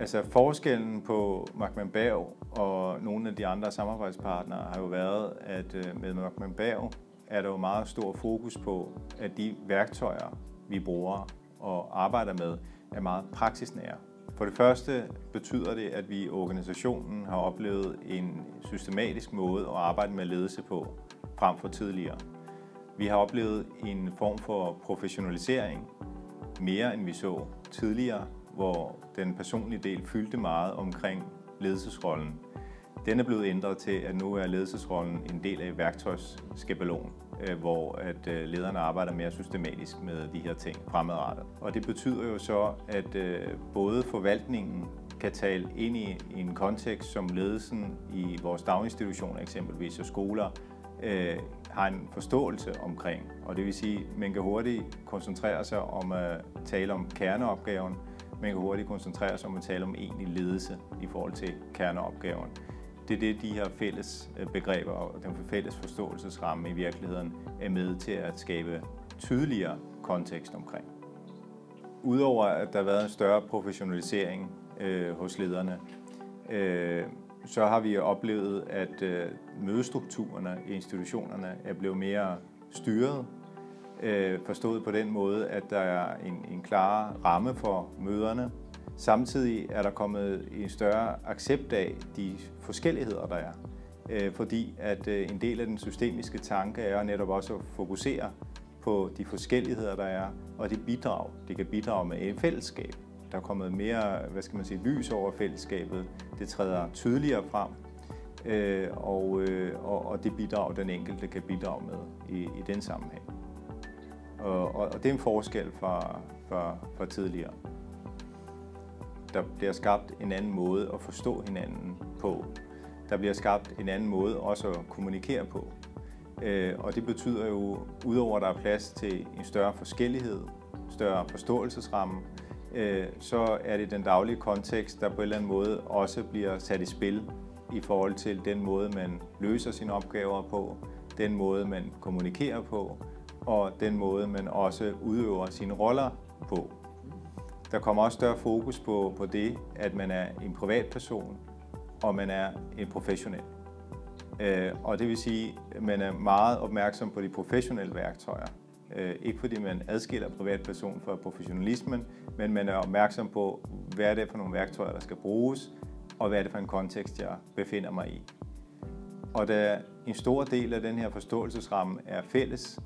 Altså forskellen på McMahon Berg og nogle af de andre samarbejdspartnere har jo været, at med McMahon Berg er der jo meget stor fokus på, at de værktøjer, vi bruger og arbejder med, er meget praksisnære. For det første betyder det, at vi i organisationen har oplevet en systematisk måde at arbejde med ledelse på, frem for tidligere. Vi har oplevet en form for professionalisering, mere end vi så tidligere, hvor den personlige del fyldte meget omkring ledelsesrollen. Den er blevet ændret til, at nu er ledelsesrollen en del af værktøjsskabelon, hvor at lederne arbejder mere systematisk med de her ting fremadrettet. Og det betyder jo så, at både forvaltningen kan tale ind i en kontekst, som ledelsen i vores daginstitutioner eksempelvis og skoler har en forståelse omkring. Og det vil sige, at man kan hurtigt koncentrere sig om at tale om kerneopgaven, man kan hurtigt koncentrere sig om at tale om egentlig ledelse i forhold til kerneopgaven. Det er det, de her fælles begreber og den fælles forståelsesramme i virkeligheden er med til at skabe tydeligere kontekst omkring. Udover at der har været en større professionalisering hos lederne, så har vi oplevet, at mødestrukturerne i institutionerne er blevet mere styret, forstået på den måde, at der er en klar ramme for møderne. Samtidig er der kommet en større accept af de forskelligheder, der er. Fordi at en del af den systemiske tanke er netop også at fokusere på de forskelligheder, der er, og det kan bidrage med et fællesskab. Der er kommet mere, lys over fællesskabet. Det træder tydeligere frem, og det bidrag, den enkelte kan bidrage med i den sammenhæng. Og det er en forskel fra tidligere. Der bliver skabt en anden måde at forstå hinanden på. Der bliver skabt en anden måde også at kommunikere på. Og det betyder jo, udover at der er plads til en større forskellighed, større forståelsesramme, så er det den daglige kontekst, der på en eller anden måde også bliver sat i spil i forhold til den måde, man løser sine opgaver på, den måde, man kommunikerer på, og den måde, man også udøver sine roller på. Der kommer også større fokus på det, at man er en privatperson, og man er en professionel. Og det vil sige, at man er meget opmærksom på de professionelle værktøjer. Ikke fordi man adskiller privatperson fra professionalismen, men man er opmærksom på, hvad er det for nogle værktøjer, der skal bruges, og hvad er det for en kontekst, jeg befinder mig i. Og da en stor del af den her forståelsesramme er fælles,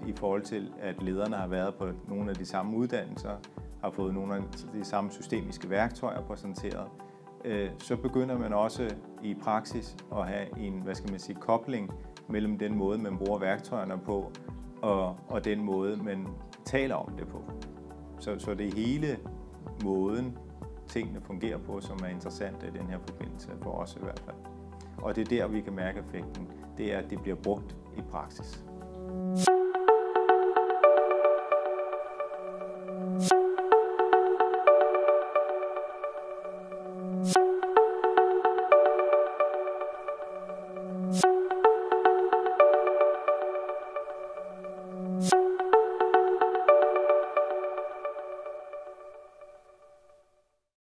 i forhold til, at lederne har været på nogle af de samme uddannelser, har fået nogle af de samme systemiske værktøjer præsenteret, så begynder man også i praksis at have en, kobling mellem den måde, man bruger værktøjerne på, og den måde, man taler om det på. Så det er hele måden, tingene fungerer på, som er interessant i den her forbindelse, for os i hvert fald. Og det er der, vi kan mærke effekten, det er, at det bliver brugt i praksis.